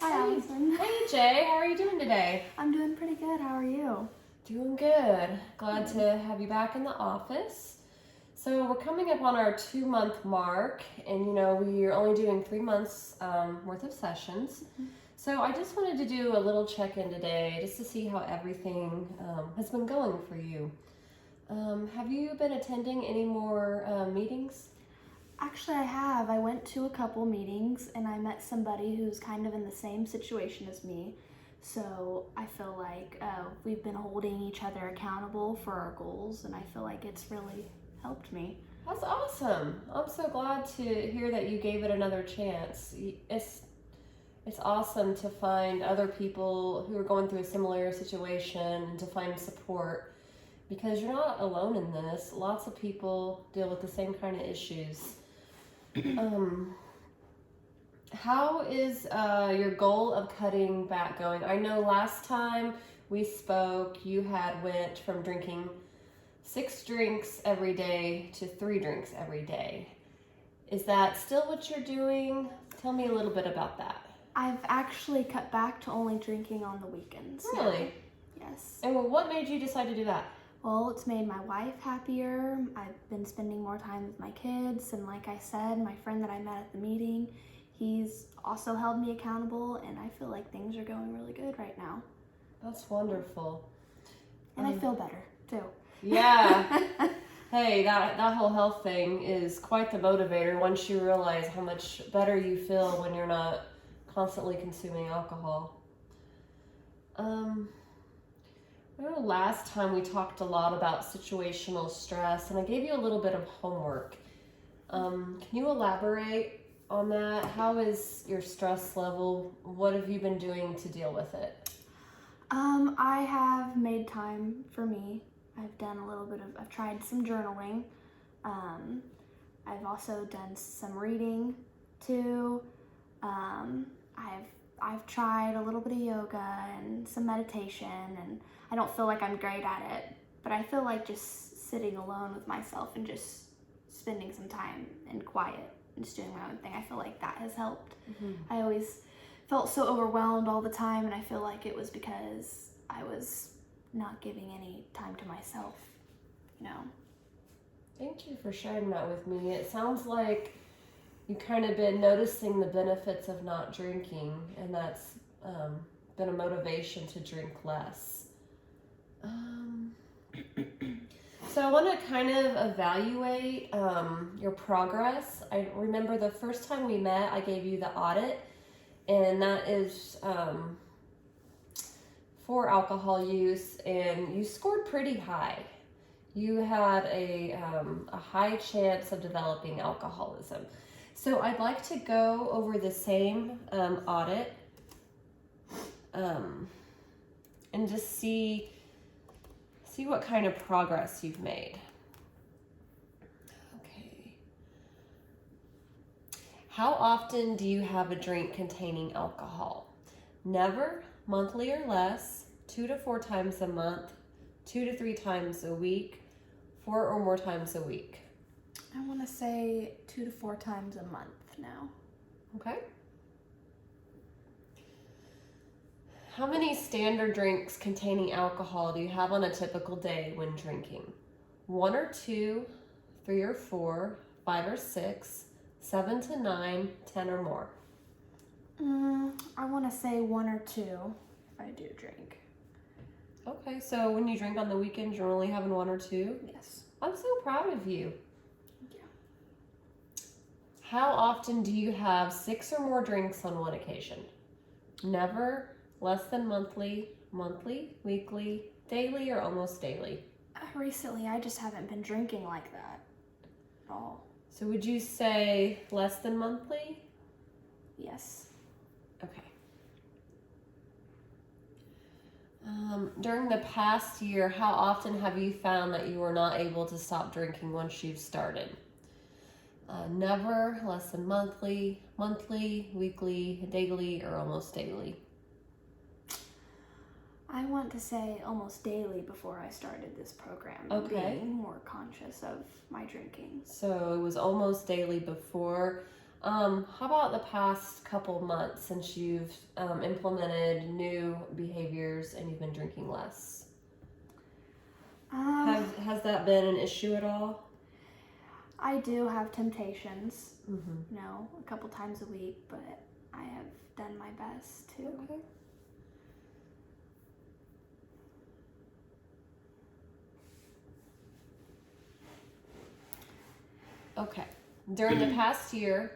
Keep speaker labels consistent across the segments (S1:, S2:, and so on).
S1: Hi, Allison.
S2: Hey Jay, how are you doing today?
S1: I'm doing pretty good. How are you?
S2: Doing good. Glad to have you back in the office. So we're coming up on our 2-month mark, and we're only doing 3 months worth of sessions. So I just wanted to do a little check-in today just to see how everything has been going for you. Have you been attending any more meetings?
S1: Actually, I have. I went to a couple meetings and I met somebody who's kind of in the same situation as me. So I feel like we've been holding each other accountable for our goals, and I feel like it's really helped me.
S2: That's awesome. I'm so glad to hear that you gave it another chance. It's awesome to find other people who are going through a similar situation and to find support, because you're not alone in this. Lots of people deal with the same kind of issues. How is your goal of cutting back going? I know last time we spoke, you had went from drinking 6 drinks every day to 3 drinks every day. Is that still what you're doing? Tell me a little bit about that.
S1: I've actually cut back to only drinking on the weekends.
S2: Really?
S1: Yes.
S2: And what made you decide to do that?
S1: Well, it's made my wife happier. I've been spending more time with my kids, and like I said, my friend that I met at the meeting, he's also held me accountable, and I feel like things are going really good right now.
S2: That's wonderful.
S1: And I feel better, too.
S2: Yeah. Hey, that whole health thing is quite the motivator once you realize how much better you feel when you're not constantly consuming alcohol. I know last time we talked a lot about situational stress, and I gave you a little bit of homework. Can you elaborate on that? How is your stress level? What have you been doing to deal with it?
S1: I have made time for me. I've tried some journaling. I've also done some reading too. I've tried a little bit of yoga and some meditation, and I don't feel like I'm great at it, but I feel like just sitting alone with myself and just spending some time in quiet and just doing my own thing, I feel like that has helped. I always felt so overwhelmed all the time, and I feel like it was because I was not giving any time to myself,
S2: Thank you for sharing that with me. It sounds like you've kind of been noticing the benefits of not drinking, and that's been a motivation to drink less. So I want to kind of evaluate your progress. I remember the first time we met, I gave you the audit, and that is for alcohol use, and you scored pretty high. You had a high chance of developing alcoholism. So I'd like to go over the same audit and just see what kind of progress you've made. Okay. How often do you have a drink containing alcohol? Never, monthly or less, 2 to 4 times a month, 2 to 3 times a week, 4 or more times a week.
S1: I want to say 2 to 4 times a month now.
S2: Okay. How many standard drinks containing alcohol do you have on a typical day when drinking? 1 or 2, 3 or 4, 5 or 6, 7 to 9, 10 or more.
S1: I want to say 1 or 2 if I do drink.
S2: Okay, so when you drink on the weekends, you're only having 1 or 2?
S1: Yes.
S2: I'm so proud of you.
S1: Thank you.
S2: How often do you have 6 or more drinks on one occasion? Never, less than monthly, weekly, daily, or almost daily?
S1: Recently, I just haven't been drinking like that at all.
S2: So would you say less than monthly?
S1: Yes.
S2: Okay. During the past year, how often have you found that you were not able to stop drinking once you've started? Never, less than monthly, weekly, daily, or almost daily?
S1: I want to say almost daily before I started this program.
S2: Okay.
S1: Being more conscious of my drinking.
S2: So it was almost daily before. How about the past couple months since you've implemented new behaviors and you've been drinking less? Has that been an issue at all?
S1: I do have temptations,
S2: Mm-hmm.
S1: a couple times a week, but I have done my best to.
S2: Okay. During the past year,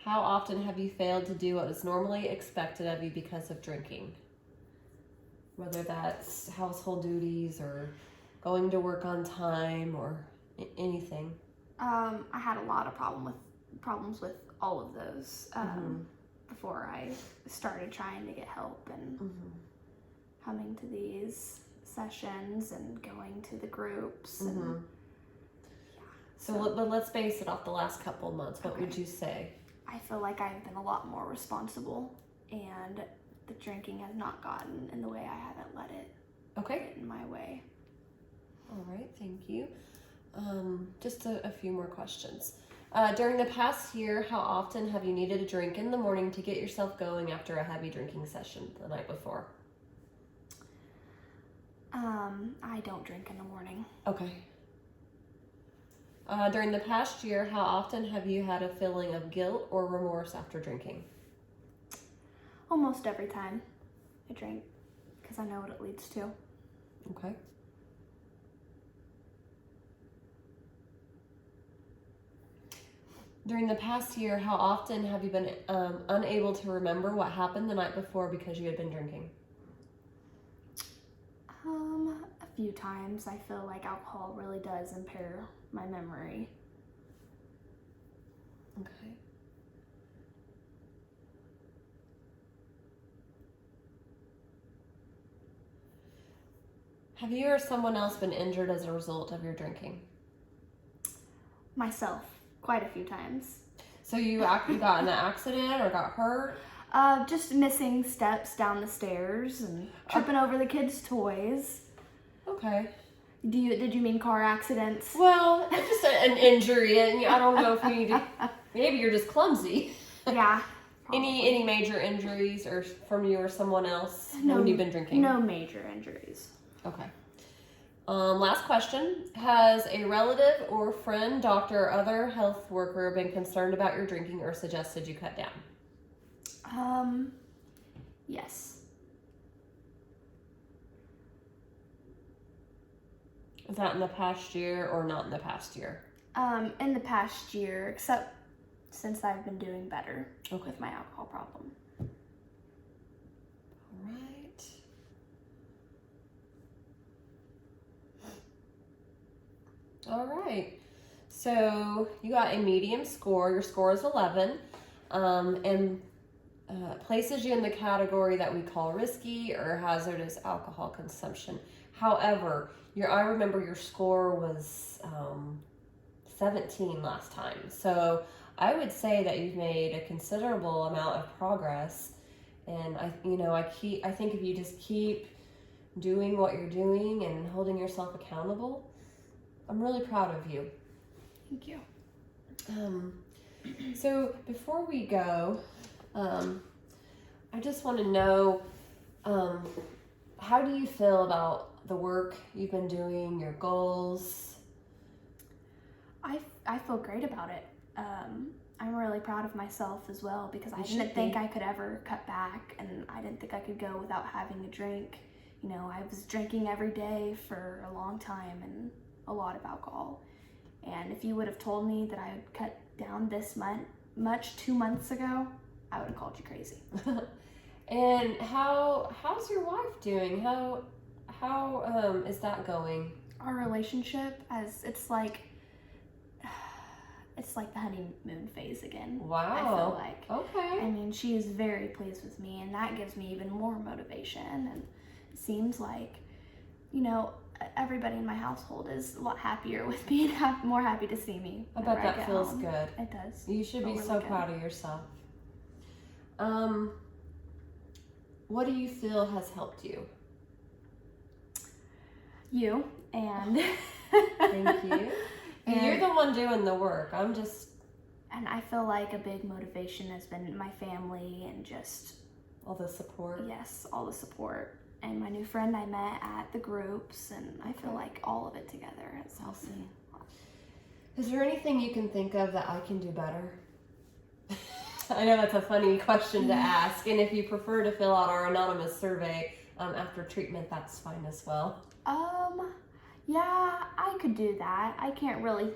S2: how often have you failed to do what is normally expected of you because of drinking? Whether that's household duties or going to work on time or anything.
S1: I had a lot of problems with all of those before I started trying to get help and coming to these sessions and going to the groups. And,
S2: So let's base it off the last couple of months. What would you say?
S1: I feel like I've been a lot more responsible, and the drinking has not gotten in the way. I haven't let it get in my way.
S2: All right, thank you. Just a few more questions. During the past year, how often have you needed a drink in the morning to get yourself going after a heavy drinking session the night before?
S1: I don't drink in the morning.
S2: Okay. During the past year, how often have you had a feeling of guilt or remorse after drinking?
S1: Almost every time I drink, because I know what it leads to.
S2: Okay. During the past year, how often have you been unable to remember what happened the night before because you had been drinking?
S1: A few times. I feel like alcohol really does impair my memory.
S2: Okay. Have you or someone else been injured as a result of your drinking?
S1: Myself, quite a few times.
S2: So you got in an accident or got hurt?
S1: Just missing steps down the stairs and tripping over the kids' toys.
S2: Okay.
S1: Did you mean car accidents?
S2: Well, it's just an injury, and I don't know if you need to. Maybe you're just clumsy.
S1: Yeah.
S2: Any major injuries or from you or someone else when you've been drinking?
S1: No major injuries.
S2: Okay. Last question. Has a relative or friend, doctor, or other health worker been concerned about your drinking or suggested you cut down?
S1: Yes.
S2: Is that in the past year or not in the past year?
S1: In the past year, except since I've been doing better with my alcohol problem.
S2: All right. So you got a medium score. Your score is 11, and places you in the category that we call risky or hazardous alcohol consumption. However, I remember your score was 17 last time. So I would say that you've made a considerable amount of progress. And I think if you just keep doing what you're doing and holding yourself accountable, I'm really proud of you.
S1: Thank you.
S2: So before we go, I just want to know, how do you feel about the work you've been doing, your goals?
S1: I feel great about it. I'm really proud of myself as well because I didn't think I could ever cut back, and I didn't think I could go without having a drink. I was drinking every day for a long time and a lot of alcohol. And if you would have told me that I would cut down this much 2 months ago, I would have called you crazy.
S2: And how's your wife doing? How is that going?
S1: Our relationship, it's like the honeymoon phase again.
S2: Wow.
S1: I feel like.
S2: Okay.
S1: I mean, she is very pleased with me, and that gives me even more motivation. And it seems like, everybody in my household is a lot happier with me and more happy to see me.
S2: I bet that feels good.
S1: It does.
S2: You should be so proud of yourself. What do you feel has helped you?
S1: You and
S2: Thank you. And you're the one doing the work. I'm just
S1: And I feel like a big motivation has been my family and just,
S2: All the support.
S1: yes, all the support. And my new friend I met at the groups, and I feel like all of it together has helped me.
S2: Is there anything you can think of that I can do better? I know that's a funny question to ask, and if you prefer to fill out our anonymous survey after treatment, that's fine as well.
S1: Yeah, I could do that. I can't really,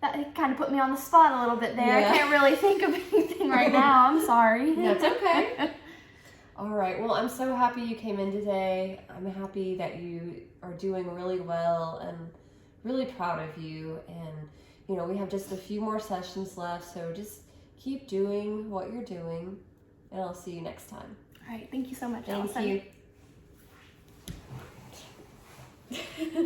S1: that kind of put me on the spot a little bit there.
S2: Yeah.
S1: I can't really think of anything right now. I'm sorry.
S2: That's okay. All right, well, I'm so happy you came in today. I'm happy that you are doing really well and really proud of you. And, you know, we have just a few more sessions left, so just keep doing what you're doing, and I'll see you next time.
S1: All right, thank you so much,
S2: Thank
S1: Allison.
S2: you.